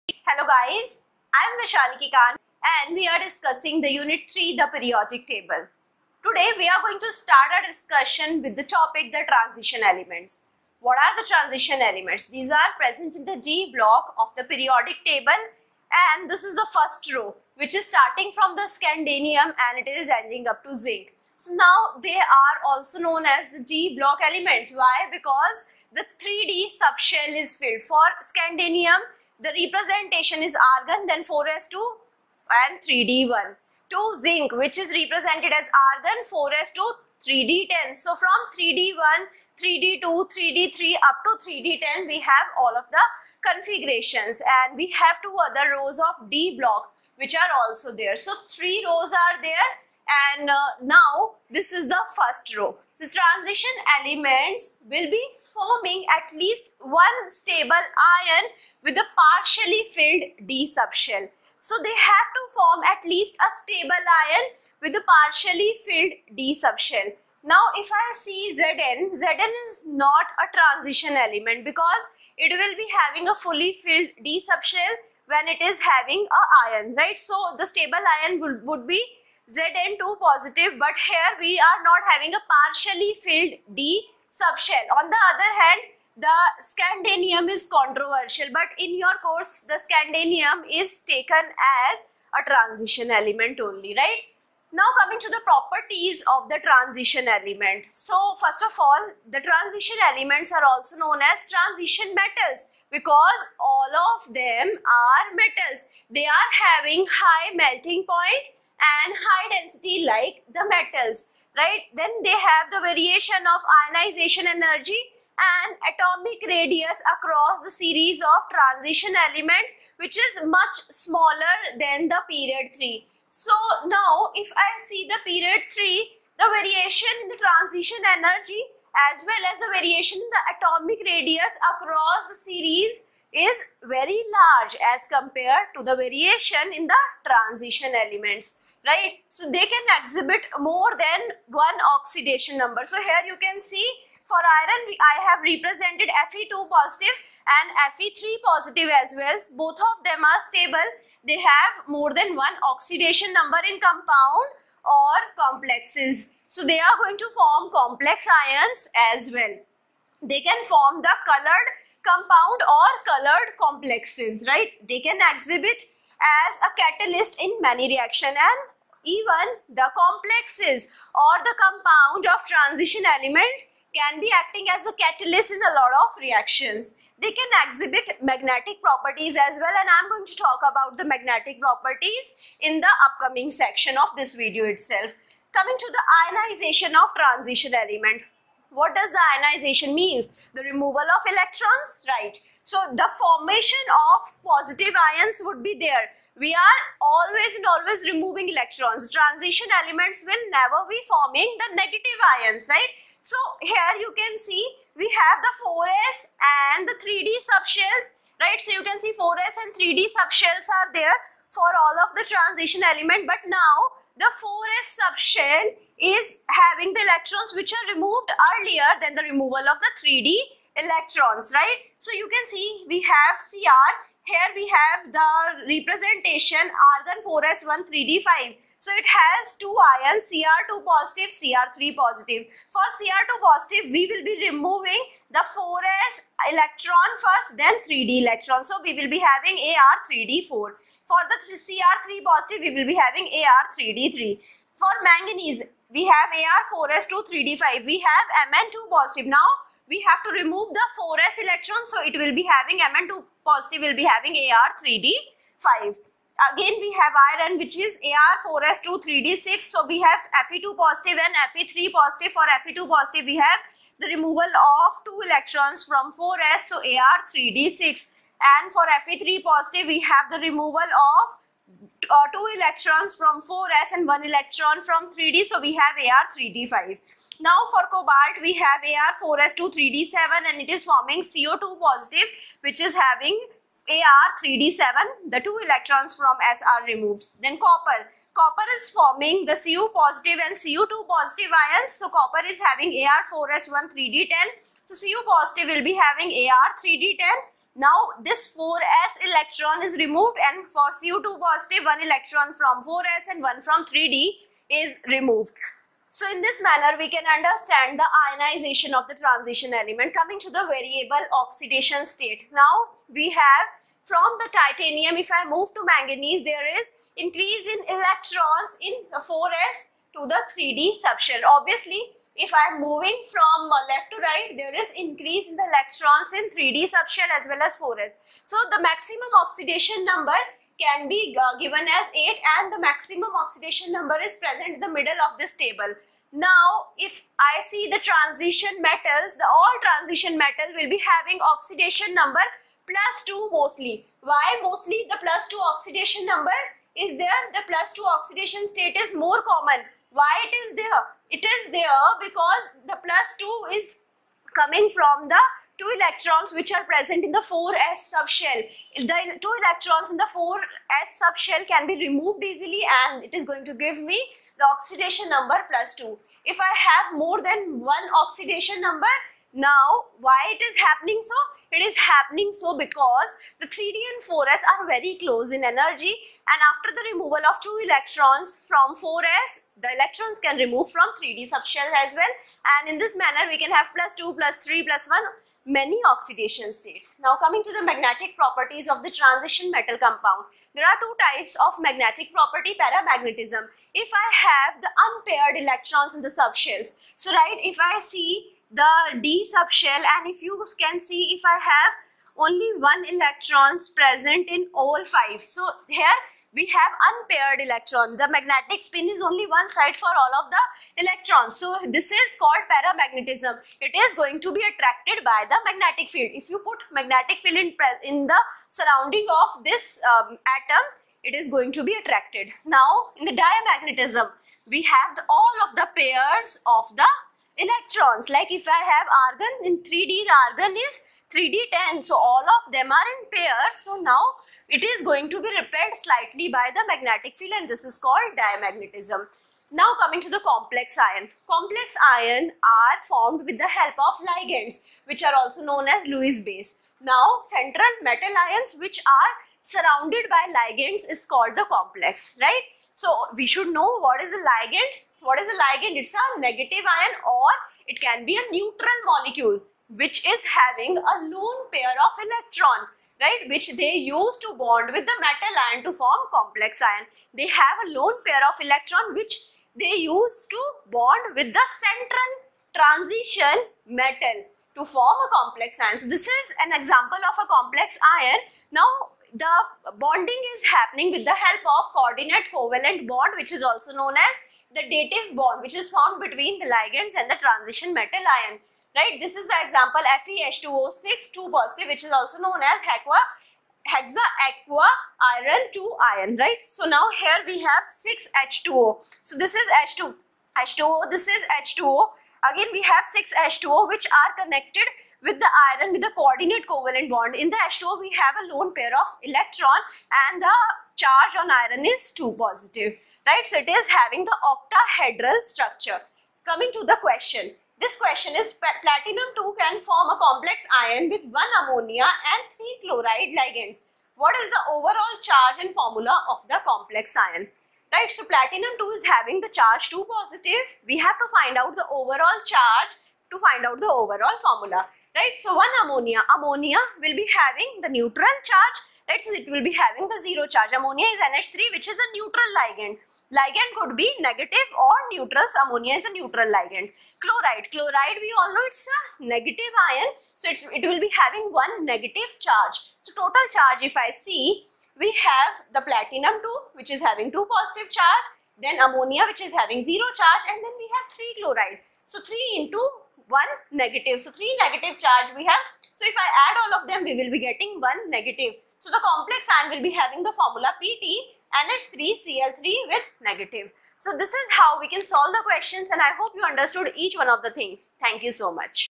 Hello guys, I am Vaishali Khan and we are discussing the Unit 3, the periodic table. Today we are going to start our discussion with the topic, the transition elements. What are the transition elements? These are present in the D block of the periodic table, and this is the first row which is starting from the scandium and it is ending up to zinc. So now they are also known as the D block elements. Why? Because the 3D subshell is filled. For scandium, the representation is argon, then 4s2 and 3d1. To zinc, which is represented as argon, 4s2, 3d10. So from 3d1, 3d2, 3d3 up to 3d10, we have all of the configurations, and we have two other rows of D block which are also there. So 3 rows are there, and now this is the first row. So transition elements will be forming at least one stable ion with a partially filled D subshell. So they have to form at least a stable ion with a partially filled D subshell. Now if I see Zn, Zn is not a transition element because it will be having a fully filled D subshell when it is having a ion, right? So the stable ion would be Zn2 positive, but here we are not having a partially filled D subshell. On the other hand, the scandium is controversial, but in your course the scandium is taken as a transition element only, right? Now coming to the properties of the transition element. So first of all, the transition elements are also known as transition metals because all of them are metals. They are having high melting point and high density like the metals, right? Then they have the variation of ionization energy and atomic radius across the series of transition element, which is much smaller than the period 3. So now if I see the period 3, the variation in the transition energy as well as the variation in the atomic radius across the series is very large as compared to the variation in the transition elements, right? So they can exhibit more than one oxidation number. So here you can see for iron I have represented Fe2 positive and Fe3 positive as well. Both of them are stable. They have more than one oxidation number in compound or complexes. So they are going to form complex ions as well. They can form the colored compound or colored complexes, right? They can exhibit as a catalyst in many reactions, and even the complexes or the compound of transition element can be acting as a catalyst in a lot of reactions. They can exhibit magnetic properties as well, and I'm going to talk about the magnetic properties in the upcoming section of this video itself. Coming to the ionization of transition element. What does the ionization means? The removal of electrons, right? So the formation of positive ions would be there. We are always and always removing electrons. Transition elements will never be forming the negative ions, right? So here you can see we have the 4s and the 3d subshells, right? So you can see 4s and 3d subshells are there for all of the transition element, but now the 4s subshell is having the electrons which are removed earlier than the removal of the 3d electrons, right? So you can see we have Cr. Here we have the representation argon 4s1 3d5. So it has two ions, Cr2 positive, Cr3 positive. For Cr2 positive, we will be removing the 4s electron first, then 3d electron. So we will be having Ar3d4. For the Cr3 positive, we will be having Ar3d3. For manganese, we have Ar4s2 3d5. We have Mn2 positive. Now we have to remove the 4s electron, so it will be having Mn2 positive will be having Ar3d5. Again we have iron, which is Ar4s2 3d6. So we have Fe2 positive and Fe3 positive. For Fe2 positive we have the removal of 2 electrons from 4s, so Ar3d6. And for Fe3 positive we have the removal of 2 electrons from 4s and 1 electron from 3d, so we have Ar3d5. Now for cobalt we have Ar4s2 3d7 and it is forming CO2 positive, which is having Ar3d7, the 2 electrons from S are removed. Then copper is forming the Cu positive and Cu2 positive ions. So copper is having Ar4s1 3d10. So Cu positive will be having Ar3d10 Now this 4s electron is removed, and for Cu2 positive, one electron from 4s and one from 3d is removed. So in this manner we can understand the ionization of the transition element. Coming to the variable oxidation state. Now we have from the titanium, if I move to manganese, there is increase in electrons in the 4s to the 3d subshell. Obviously, if I am moving from left to right, there is increase in the electrons in 3d subshell as well as 4s. So the maximum oxidation number can be given as 8, and the maximum oxidation number is present in the middle of this table. Now if I see the transition metals, all transition metal will be having oxidation number +2 mostly. Why mostly the +2 oxidation number is there? The +2 oxidation state is more common. Why it is there? It is there because the +2 is coming from the 2 electrons which are present in the 4s subshell. The 2 electrons in the 4s subshell can be removed easily, and it is going to give me the oxidation number +2. If I have more than one oxidation number, now why it is happening so? It is happening so because the 3d and 4s are very close in energy, and after the removal of 2 electrons from 4s, the electrons can remove from 3d subshell as well, and in this manner we can have +2, +3, +1, many oxidation states. Now coming to the magnetic properties of the transition metal compound. There are two types of magnetic property: paramagnetism. If I have the unpaired electrons in the subshells, so right, if I see the d subshell, and if you can see, if I have only one electrons present in all 5, so here we have unpaired electron. The magnetic spin is only one side for all of the electrons. So this is called paramagnetism. It is going to be attracted by the magnetic field. If you put magnetic field in the surrounding of this atom, it is going to be attracted. Now in the diamagnetism, we have all of the pairs of the electrons. Like if I have argon in 3d, the argon is 3d10, so all of them are in pairs. So now it is going to be repelled slightly by the magnetic field, and this is called diamagnetism. Now coming to the complex ion. Complex ion are formed with the help of ligands, which are also known as Lewis base. Now central metal ions which are surrounded by ligands is called the complex, right? So we should know what is a ligand. What is a ligand? It's a negative ion, or it can be a neutral molecule which is having a lone pair of electron, right, which they use to bond with the metal ion to form complex ion. They have a lone pair of electron which they use to bond with the central transition metal to form a complex ion. So this is an example of a complex ion. Now the bonding is happening with the help of coordinate covalent bond, which is also known as the dative bond, which is formed between the ligands and the transition metal ion. Right, this is the example FeH2O6 2 positive, which is also known as hexaaqua iron 2 ion, right? So now here we have 6H2O. So this is H2O, this is H2O. Again we have 6H2O which are connected with the iron with the coordinate covalent bond. In the H2O we have a lone pair of electron, and the charge on iron is 2 positive, right? So it is having the octahedral structure. Coming to the question. This question is platinum-2 can form a complex ion with 1 ammonia and 3 chloride ligands. What is the overall charge and formula of the complex ion? Right, so platinum-2 is having the charge 2 positive. We have to find out the overall charge to find out the overall formula. Right, so 1 ammonia will be having the neutral charge. Right, so it will be having the 0 charge. Ammonia is NH3, which is a neutral ligand. Ligand could be negative or neutral, so ammonia is a neutral ligand. Chloride we all know it's a negative ion, so it will be having 1 negative charge. So total charge, if I see, we have the platinum-2 which is having 2 positive charge, then ammonia which is having 0 charge, and then we have 3 chloride. So 3 into 1 negative, so 3 negative charge we have. So if I add all of them, we will be getting 1 negative. So the complex ion will be having the formula Pt NH3Cl3 with negative. So this is how we can solve the questions, and I hope you understood each one of the things. Thank you so much.